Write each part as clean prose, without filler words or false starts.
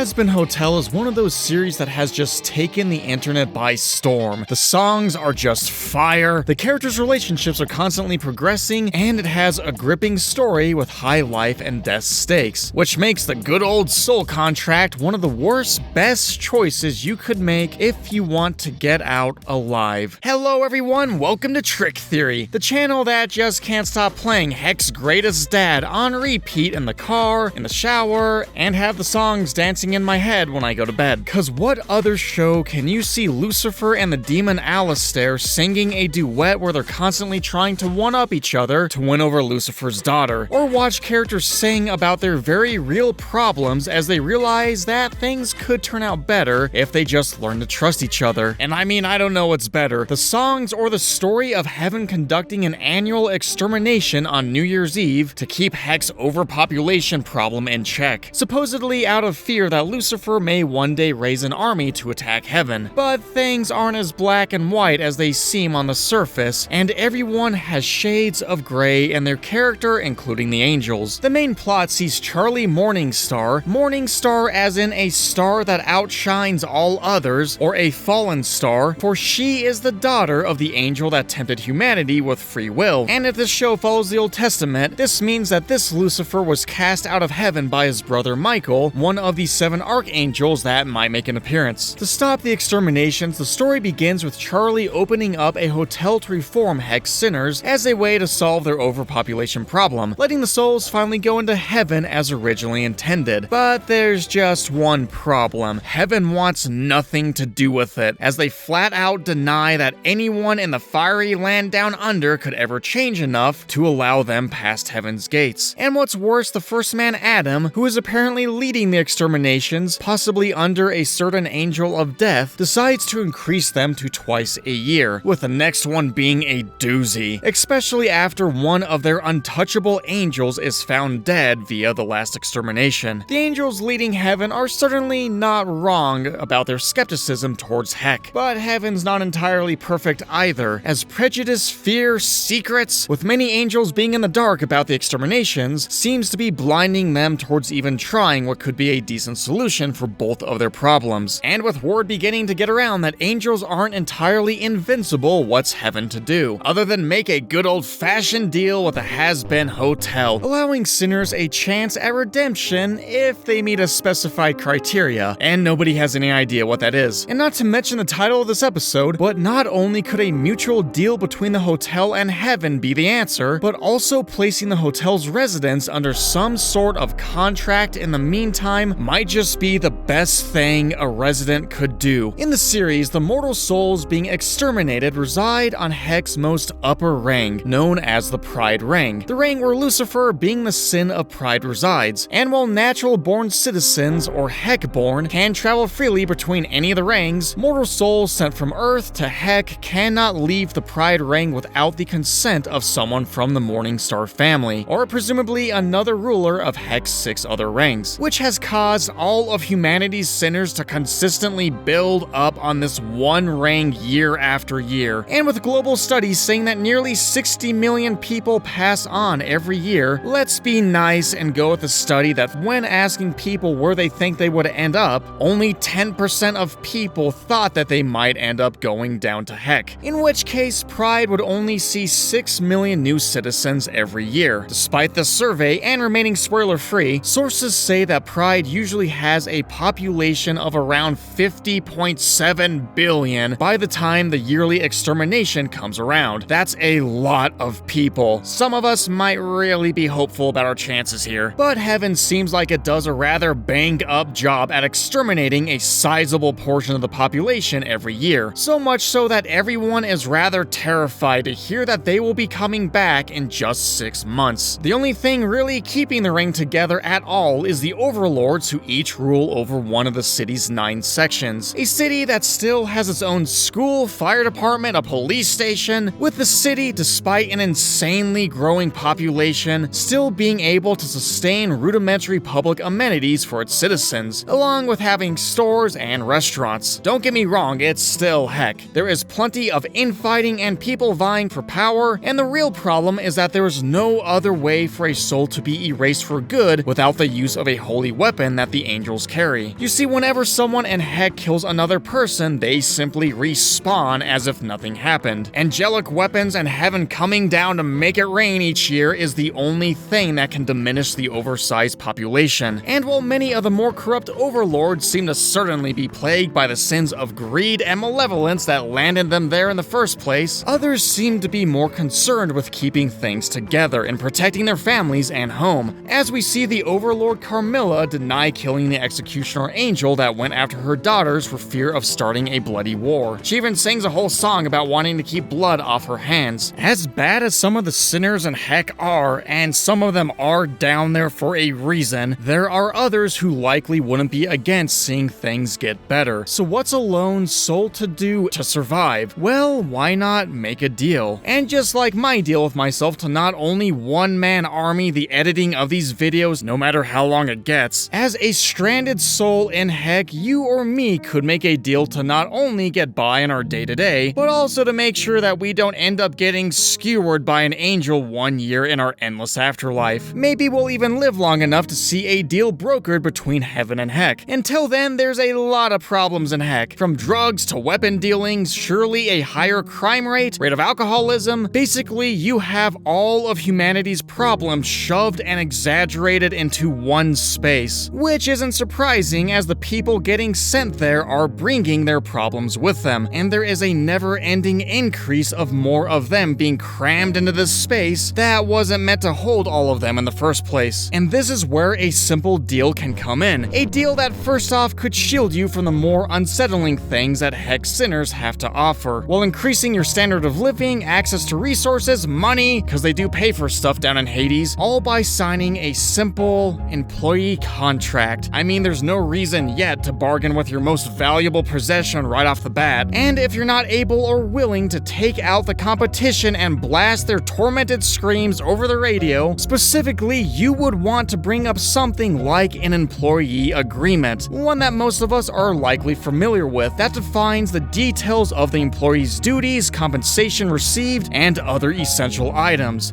Hazbin Hotel is one of those series that has just taken the internet by storm. The songs are just fire, the characters' relationships are constantly progressing, and it has a gripping story with high life and death stakes, which makes the good old soul contract one of the worst, best choices you could make if you want to get out alive. Hello everyone, welcome to Trick Theory, the channel that just can't stop playing Heck's Greatest Dad on repeat in the car, in the shower, and have the songs dancing in my head when I go to bed. Cause what other show can you see Lucifer and the demon Alistair singing a duet where they're constantly trying to one-up each other to win over Lucifer's daughter, or watch characters sing about their very real problems as they realize that things could turn out better if they just learn to trust each other? And I mean, I don't know what's better, the songs or the story of Heaven conducting an annual extermination on New Year's Eve to keep Heck's overpopulation problem in check, supposedly out of fear that Lucifer may one day raise an army to attack Heaven. But things aren't as black and white as they seem on the surface, and everyone has shades of gray in their character, including the angels. The main plot sees Charlie Morningstar as in a star that outshines all others, or a fallen star, for she is the daughter of the angel that tempted humanity with free will. And if this show follows the Old Testament, this means that this Lucifer was cast out of heaven by his brother Michael, one of the 7 archangels that might make an appearance. To stop the exterminations, the story begins with Charlie opening up a hotel to reform Heck's sinners as a way to solve their overpopulation problem, letting the souls finally go into heaven as originally intended. But there's just one problem. Heaven wants nothing to do with it, as they flat out deny that anyone in the fiery land down under could ever change enough to allow them past heaven's gates. And what's worse, the first man, Adam, who is apparently leading the exterminations, possibly under a certain angel of death, decides to increase them to twice a year, with the next one being a doozy, especially after one of their untouchable angels is found dead via the last extermination. The angels leading Heaven are certainly not wrong about their skepticism towards Heck, but Heaven's not entirely perfect either, as prejudice, fear, secrets, with many angels being in the dark about the exterminations, seems to be blinding them towards even trying what could be a decent solution for both of their problems. And with word beginning to get around that angels aren't entirely invincible, what's Heaven to do, other than make a good old-fashioned deal with the Hazbin Hotel, allowing sinners a chance at redemption if they meet a specified criteria, and nobody has any idea what that is. And not to mention the title of this episode, but not only could a mutual deal between the hotel and Heaven be the answer, but also placing the hotel's residents under some sort of contract in the meantime might just be the best thing a resident could do. In the series, the mortal souls being exterminated reside on Heck's most upper ring, known as the Pride Ring, the ring where Lucifer, being the sin of pride, resides. And while natural-born citizens, or Heck-born, can travel freely between any of the rings, mortal souls sent from Earth to Heck cannot leave the Pride Ring without the consent of someone from the Morningstar family, or presumably another ruler of Heck's 6 other rings, which has caused all of humanity's sinners to consistently build up on this one ring year after year. And with global studies saying that nearly 60 million people pass on every year, let's be nice and go with a study that when asking people where they think they would end up, only 10% of people thought that they might end up going down to Heck, in which case Pride would only see 6 million new citizens every year. Despite the survey and remaining spoiler-free, sources say that Pride usually has a population of around 50.7 billion by the time the yearly extermination comes around. That's a lot of people. Some of us might really be hopeful about our chances here, but Heaven seems like it does a rather banged-up job at exterminating a sizable portion of the population every year, so much so that everyone is rather terrified to hear that they will be coming back in just 6 months. The only thing really keeping the ring together at all is the Overlords, who each rule over one of the city's 9 sections. A city that still has its own school, fire department, a police station, with the city, despite an insanely growing population, still being able to sustain rudimentary public amenities for its citizens, along with having stores and restaurants. Don't get me wrong, it's still Heck. There is plenty of infighting and people vying for power, and the real problem is that there is no other way for a soul to be erased for good without the use of a holy weapon that the angels carry. You see, whenever someone in Heck kills another person, they simply respawn as if nothing happened. Angelic weapons and heaven coming down to make it rain each year is the only thing that can diminish the oversized population. And while many of the more corrupt overlords seem to certainly be plagued by the sins of greed and malevolence that landed them there in the first place, others seem to be more concerned with keeping things together and protecting their families and home, as we see the overlord Carmilla deny killing the executioner angel that went after her daughters for fear of starting a bloody war. She even sings a whole song about wanting to keep blood off her hands. As bad as some of the sinners in Heck are, and some of them are down there for a reason, there are others who likely wouldn't be against seeing things get better. So what's a lone soul to do to survive? Well, why not make a deal? And just like my deal with myself to not only one-man army the editing of these videos no matter how long it gets, as a stranded soul in Heck, you or me could make a deal to not only get by in our day-to-day, but also to make sure that we don't end up getting skewered by an angel 1 year in our endless afterlife. Maybe we'll even live long enough to see a deal brokered between heaven and Heck. Until then, there's a lot of problems in Heck, from drugs to weapon dealing, surely a higher crime rate of alcoholism. Basically, you have all of humanity's problems shoved and exaggerated into one space, which isn't surprising as the people getting sent there are bringing their problems with them, and there is a never-ending increase of more of them being crammed into this space that wasn't meant to hold all of them in the first place. And this is where a simple deal can come in. A deal that first off could shield you from the more unsettling things that Heck sinners have to offer, while increasing your standard of living, access to resources, money, because they do pay for stuff down in Hades, all by signing a simple employee contract. I mean, there's no reason yet to bargain with your most valuable possession right off the bat, and if you're not able or willing to take out the competition and blast their tormented screams over the radio, specifically, you would want to bring up something like an employee agreement, one that most of us are likely familiar with, that defines the details of the employee's duties, compensation received, and other essential items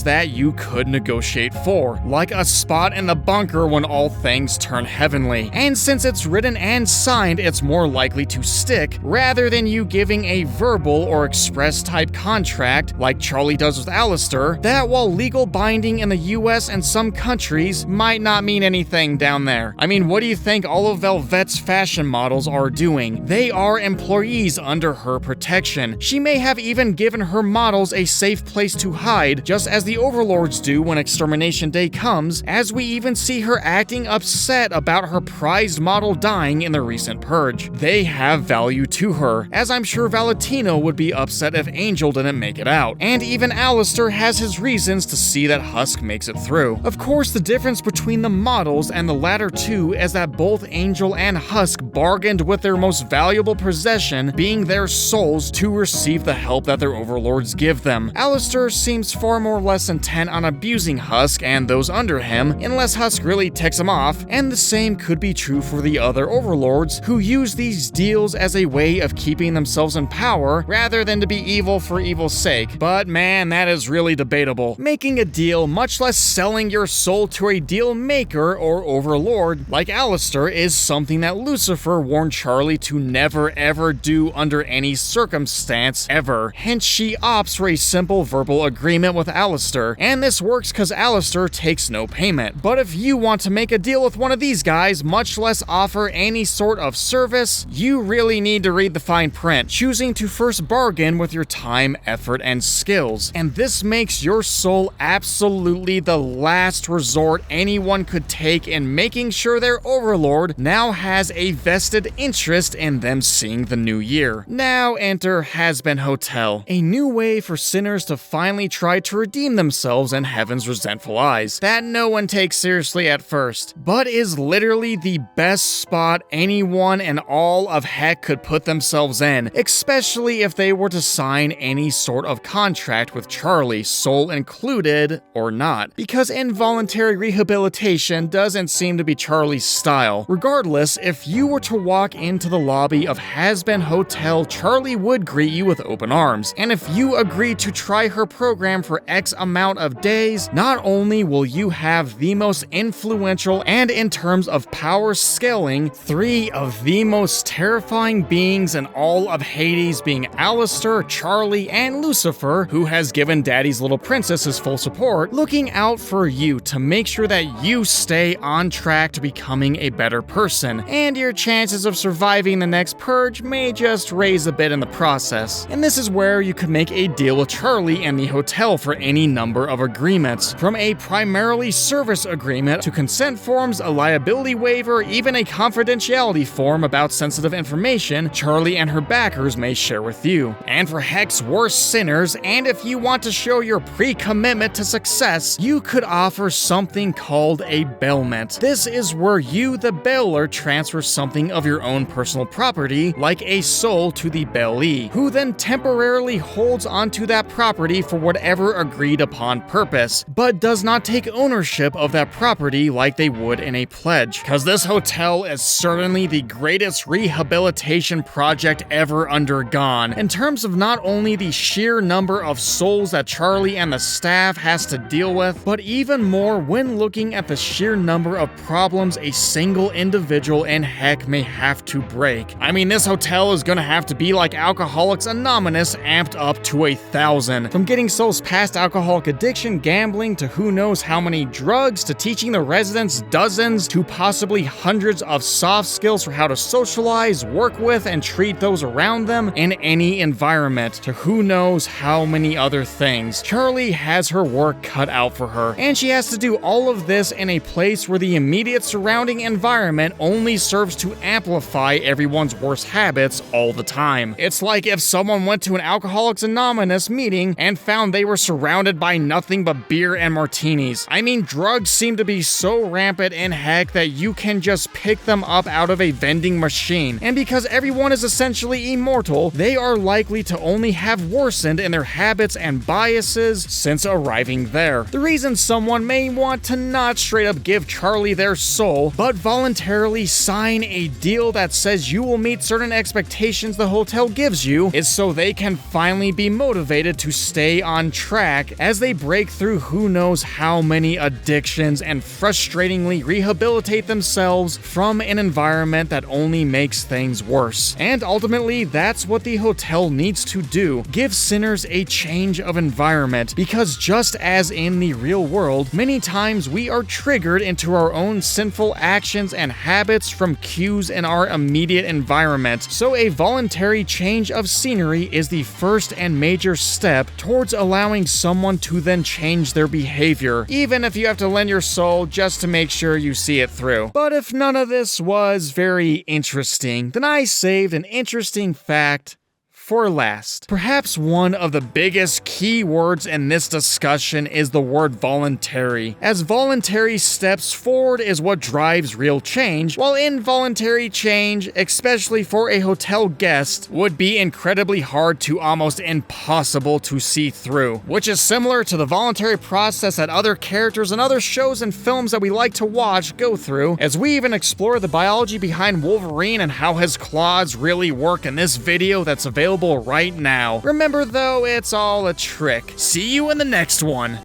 that you could negotiate for, like a spot in the bunker when all things turn heavenly. And since it's written and signed, it's more likely to stick, rather than you giving a verbal or express type contract like Charlie does with Alistair, that while legal binding in the US and some countries might not mean anything down there. I mean, what do you think all of Velvet's fashion models are doing? They are employees under her protection. She may have even given her models a safe place to hide, just as the Overlords do when Extermination Day comes, as we even see her acting upset about her prized model dying in the recent purge. They have value to her, as I'm sure Valentino would be upset if Angel didn't make it out, and even Alistair has his reasons to see that Husk makes it through. Of course, the difference between the models and the latter two is that both Angel and Husk bargained with their most valuable possession being their souls to receive the help that their overlords give them. Alistair seems far more or less intent on abusing Husk and those under him, unless Husk really ticks him off, and the same could be true for the other overlords who use these deals as a way of keeping themselves in power rather than to be evil for evil's sake. But man, that is really debatable. Making a deal, much less selling your soul to a deal maker or overlord like Alistair, is something that Lucifer warned Charlie to never ever do under any circumstance ever. Hence, she opts for a simple verbal agreement with Alistair, and this works because Alistair takes no payment. But if you want to make a deal with one of these guys, much less offer any sort of service, you really need to read the fine print, choosing to first bargain with your time, effort, and skills. And this makes your soul absolutely the last resort anyone could take in making sure their overlord now has a vested interest in them seeing the new year. Now enter Hazbin Hotel, a new way for sinners to finally try to redeem themselves in heaven's resentful eyes, that no one takes seriously at first, but is literally the best spot anyone in all of Heck could put themselves in, especially if they were to sign any sort of contract with Charlie, soul included or not, because involuntary rehabilitation doesn't seem to be Charlie's style. Regardless, if you were to walk into the lobby of Hazbin Hotel, Charlie would greet you with open arms, and if you agree to try her program for X amount of days, not only will you have the most influential and in terms of power scaling, 3 of the most terrifying beings in all of Hades, being Alistair, Charlie, and Lucifer, who has given Daddy's little princess his full support, looking out for you to make sure that you stay on track to becoming a better person, and your chances of surviving the next purge may just raise a bit in the process. And this is where you could make a deal with Charlie and the hotel for any number of agreements, from a primarily service agreement to consent forms, a liability waiver, even a confidentiality form about sensitive information Charlie and her backers may share with you. And for heck's worst sinners, and if you want to show your pre-commitment to success, you could offer something called a bailment. This is where you, the bailer, transfer something of your own personal property, like a soul, to the bailee, who then temporarily holds onto that property for whatever agreed upon purpose, but does not take ownership of that property like they would in a pledge. Cause this hotel is certainly the greatest rehabilitation project ever undergone, in terms of not only the sheer number of souls that Charlie and the staff has to deal with, but even more when looking at the sheer number of problems a single individual in heck may have to break. I mean, this hotel is gonna have to be like Alcoholics Anonymous amped up to 1,000. From getting souls past alcoholic addiction, gambling, to who knows how many drugs, to teaching the residents dozens to possibly hundreds of soft skills for how to socialize, work with, and treat those around them in any environment, to who knows how many other things. Charlie has her work cut out for her, and she has to do all of this in a place where the immediate surrounding environment only serves to amplify everyone's worst habits all the time. It's like if someone went to an Alcoholics Anonymous meeting and found they were surrounded by nothing but beer and martinis. I mean, drugs seem to be so rampant in heck that you can just pick them up out of a vending machine, and because everyone is essentially immortal, they are likely to only have worsened in their habits and biases since arriving there. The reason someone may want to not straight up give Charlie their soul, but voluntarily sign a deal that says you will meet certain expectations the hotel gives you, is so they can finally be motivated to stay on track as they break through who knows how many addictions and frustratingly rehabilitate themselves from an environment that only makes things worse. And ultimately, that's what the hotel needs to do: give sinners a change of environment, because just as in the real world, many times we are triggered into our own sinful actions and habits from cues in our immediate environment. So a voluntary change of scenery is the first and major step towards allowing someone to then change their behavior, even if you have to lend your soul just to make sure you see it through. But if none of this was very interesting, then I saved an interesting fact for last. Perhaps one of the biggest key words in this discussion is the word voluntary, as voluntary steps forward is what drives real change, while involuntary change, especially for a hotel guest, would be incredibly hard to almost impossible to see through, which is similar to the voluntary process that other characters and other shows and films that we like to watch go through, as we even explore the biology behind Wolverine and how his claws really work in this video that's available right now. Remember though, it's all a trick. See you in the next one.